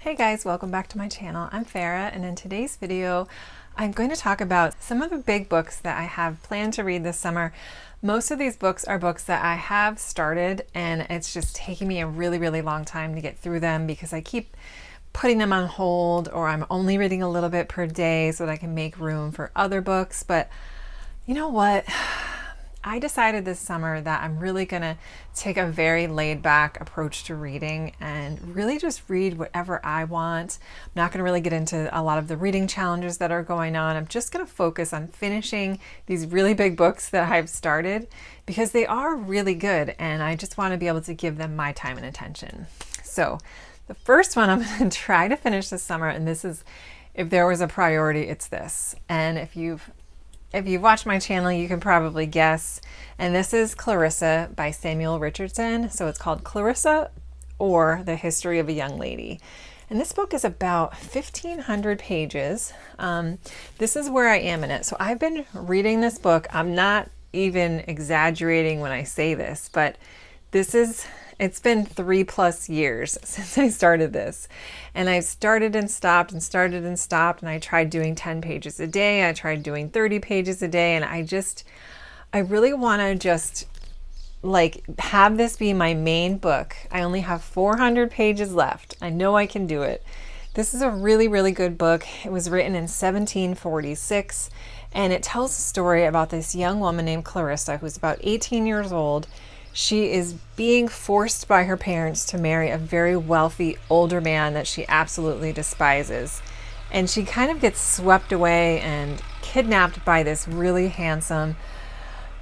Hey guys, welcome back to my channel. I'm Farrah, and in today's video I'm going to talk about some of the big books that I have planned to read this summer. Most of these books are books that I have started and it's just taking me a really long time to get through them because I keep putting them on hold, or I'm only reading a little bit per day so that I can make room for other books. But you know what? I decided this summer that I'm really going to take a very laid back approach to reading and really just read whatever I want. I'm not going to really get into a lot of the reading challenges that are going on. I'm just going to focus on finishing these really big books that I've started because they are really good and I just want to be able to give them my time and attention. So the first one I'm going to try to finish this summer, and this is, if there was a priority, it's this. And if you've watched my channel, you can probably guess. And this is Clarissa by Samuel Richardson. So it's called Clarissa, or The History of a Young Lady. And this book is about 1,500 pages. This is where I am in it. So I've been reading this book. I'm not even exaggerating when I say this, but it's been 3+ years since I started this. And I've started and stopped and started and stopped. And I tried doing 10 pages a day. I tried doing 30 pages a day. And I really want to just like have this be my main book. I only have 400 pages left. I know I can do it. This is a really good book. It was written in 1746. And it tells a story about this young woman named Clarissa who's about 18 years old. She is being forced by her parents to marry a very wealthy older man that she absolutely despises. And she kind of gets swept away and kidnapped by this really handsome,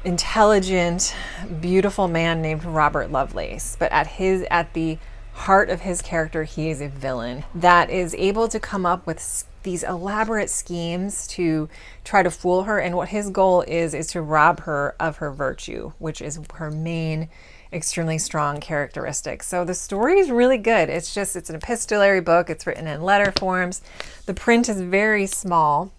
intelligent, beautiful man named Robert Lovelace. But at the heart of his character, he is a villain that is able to come up with these elaborate schemes to try to fool her, and what his goal is to rob her of her virtue, which is her main extremely strong characteristic. So the story is really good. It's an epistolary book. It's written in letter forms. The print is very small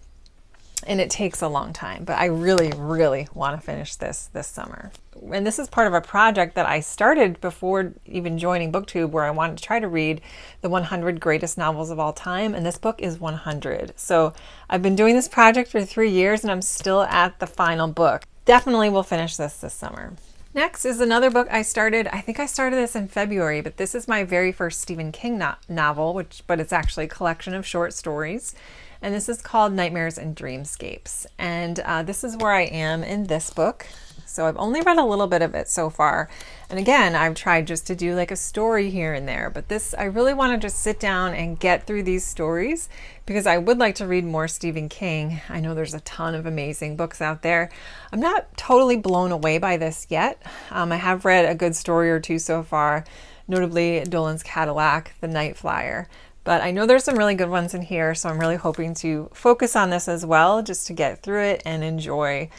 and it takes a long time, but I really want to finish this summer. And this is part of a project that I started before even joining BookTube, where I wanted to try to read the 100 greatest novels of all time, and this book is 100. So I've been doing this project for 3 years and I'm still at the final book. Definitely will finish this summer. Next is another book I started. I think I started this in February, but this is my very first Stephen King novel, but it's actually a collection of short stories. And this is called Nightmares and Dreamscapes. And this is where I am in this book. So I've only read a little bit of it so far. And again, I've tried just to do like a story here and there. But I really want to just sit down and get through these stories because I would like to read more Stephen King. I know there's a ton of amazing books out there. I'm not totally blown away by this yet. I have read a good story or two so far, notably Dolan's Cadillac, The Night Flyer. But I know there's some really good ones in here, so I'm really hoping to focus on this as well, just to get through it and enjoy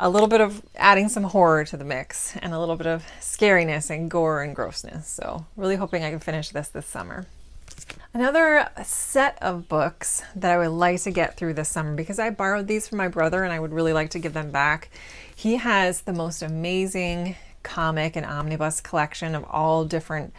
a little bit of adding some horror to the mix and a little bit of scariness and gore and grossness. So really hoping I can finish this summer. Another set of books that I would like to get through this summer, because I borrowed these from my brother and I would really like to give them back. He has the most amazing comic and omnibus collection of all different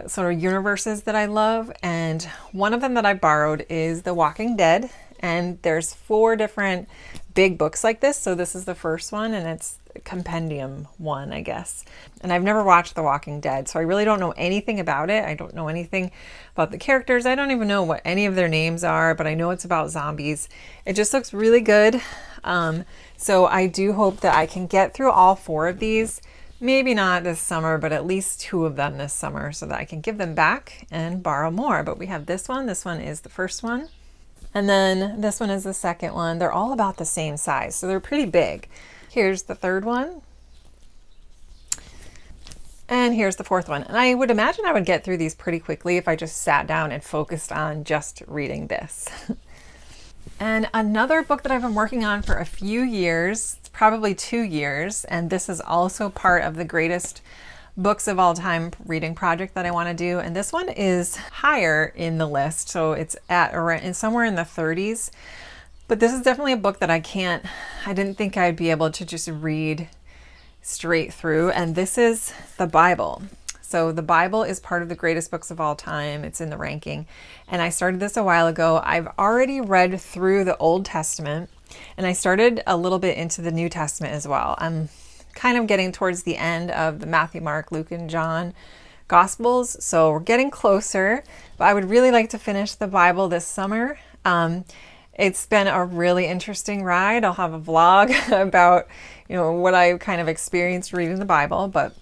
sort of universes that I love, and one of them that I borrowed is The Walking Dead, and there's 4 different big books like this. So this is the first one, and it's Compendium 1, I guess. And I've never watched The Walking Dead, so I really don't know anything about it. I don't know anything about the characters. I don't even know what any of their names are, but I know it's about zombies. It just looks really good. So I do hope that I can get through all 4 of these. Maybe not this summer, but at least 2 of them this summer so that I can give them back and borrow more. But we have this one. This one is the first one. And then this one is the second one. They're all about the same size, so they're pretty big. Here's the third one. And here's the fourth one. And I would imagine I would get through these pretty quickly if I just sat down and focused on just reading this. And another book that I've been working on for a few years, probably 2 years, and this is also part of the greatest books of all time reading project that I want to do. And this one is higher in the list, so it's somewhere in the 30s. But this is definitely a book that I didn't think I'd be able to just read straight through, and this is the Bible. So So the Bible is part of the greatest books of all time. It's in the ranking. And I started this a while ago. I've already read through the Old Testament, and I started a little bit into the New Testament as well. I'm kind of getting towards the end of the Matthew, Mark, Luke, and John Gospels. So we're getting closer, but I would really like to finish the Bible this summer. It's been a really interesting ride. I'll have a vlog about, what I kind of experienced reading the Bible, but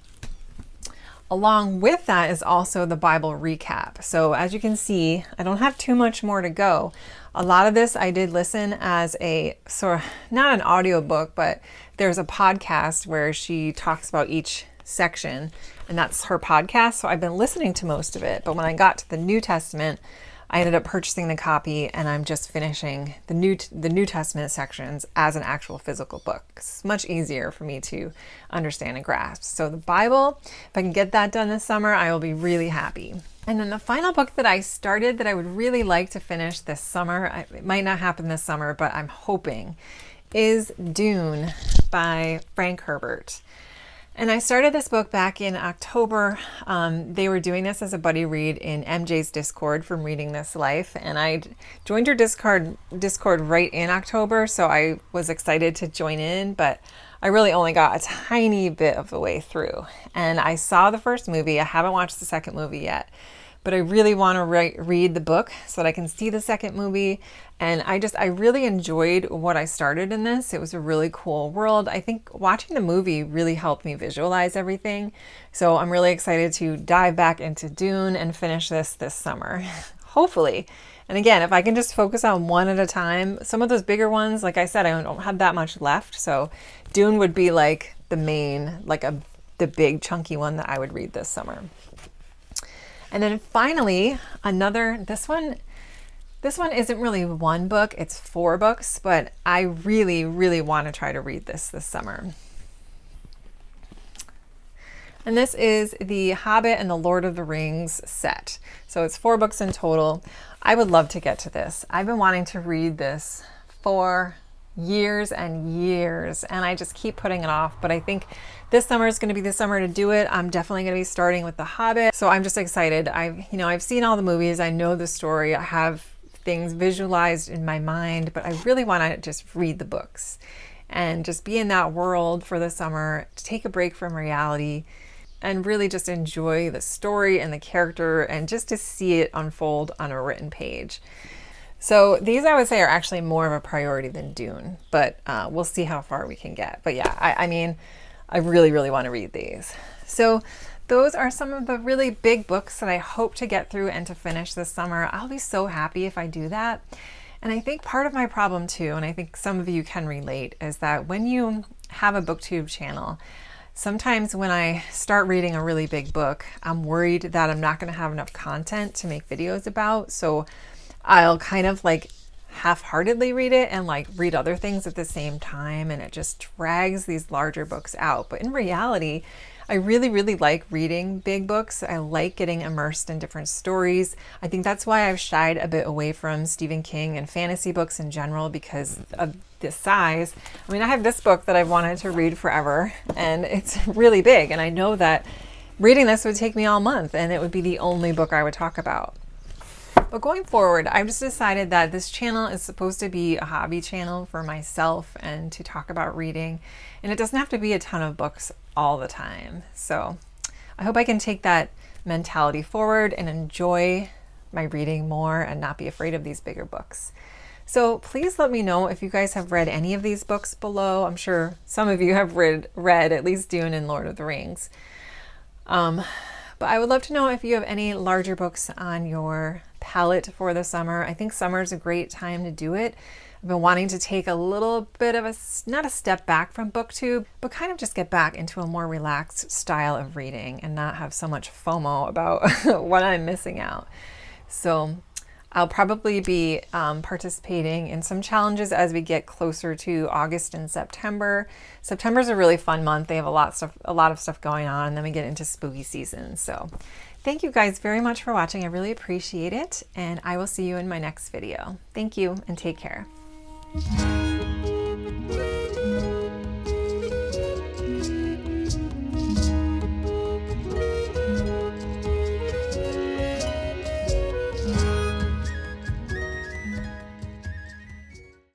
along with that is also the Bible recap. So as you can see, I don't have too much more to go. A lot of this I did listen as a sort of, not an audiobook, but there's a podcast where she talks about each section, and that's her podcast. So I've been listening to most of it, but when I got to the New Testament, I ended up purchasing the copy, and I'm just finishing the New Testament sections as an actual physical book. It's much easier for me to understand and grasp. So the Bible, if I can get that done this summer, I will be really happy. And then the final book that I started that I would really like to finish this summer, it might not happen this summer, but I'm hoping, is Dune by Frank Herbert. And I started this book back in October. They were doing this as a buddy read in MJ's Discord from Reading This Life. And I joined her Discord right in October, so I was excited to join in, but I really only got a tiny bit of the way through. And I saw the first movie. I haven't watched the second movie yet, but I really want to read the book so that I can see the second movie. And I really enjoyed what I started in this. It was a really cool world. I think watching the movie really helped me visualize everything. So I'm really excited to dive back into Dune and finish this summer, hopefully. And again, if I can just focus on one at a time, some of those bigger ones, like I said, I don't have that much left. So Dune would be like the main, the big chunky one that I would read this summer. And then finally, this one isn't really one book, it's 4 books, but I really, really want to try to read this summer. And this is the Hobbit and the Lord of the Rings set. So it's 4 books in total. I would love to get to this. I've been wanting to read this for years and years, and I just keep putting it off, but I think this summer is going to be the summer to do it. I'm definitely going to be starting with The Hobbit. So I'm just excited. I've seen all the movies. I know the story. I have things visualized in my mind, but I really want to just read the books and just be in that world for the summer, to take a break from reality and really just enjoy the story and the character and just to see it unfold on a written page. So these, I would say, are actually more of a priority than Dune, but we'll see how far we can get. But yeah, I really, really want to read these. So those are some of the really big books that I hope to get through and to finish this summer. I'll be so happy if I do that. And I think part of my problem too, and I think some of you can relate, is that when you have a booktube channel, sometimes when I start reading a really big book, I'm worried that I'm not going to have enough content to make videos about. So I'll kind of half-heartedly read it and read other things at the same time, and it just drags these larger books out. But in reality, I really, really like reading big books. I like getting immersed in different stories. I think that's why I've shied a bit away from Stephen King and fantasy books in general, because of the size. I have this book that I've wanted to read forever, and it's really big, and I know that reading this would take me all month, and it would be the only book I would talk about. But going forward, I've just decided that this channel is supposed to be a hobby channel for myself and to talk about reading. And it doesn't have to be a ton of books all the time. So I hope I can take that mentality forward and enjoy my reading more and not be afraid of these bigger books. So please let me know if you guys have read any of these books below. I'm sure some of you have read at least Dune and Lord of the Rings. But I would love to know if you have any larger books on your palette for the summer. I think summer is a great time to do it. I've been wanting to take a little bit of not a step back from BookTube, but kind of just get back into a more relaxed style of reading and not have so much FOMO about what I'm missing out. So I'll probably be participating in some challenges as we get closer to August and September. September is a really fun month. They have a lot of stuff going on, and then we get into spooky season. So thank you guys very much for watching. I really appreciate it, and I will see you in my next video. Thank you, and take care.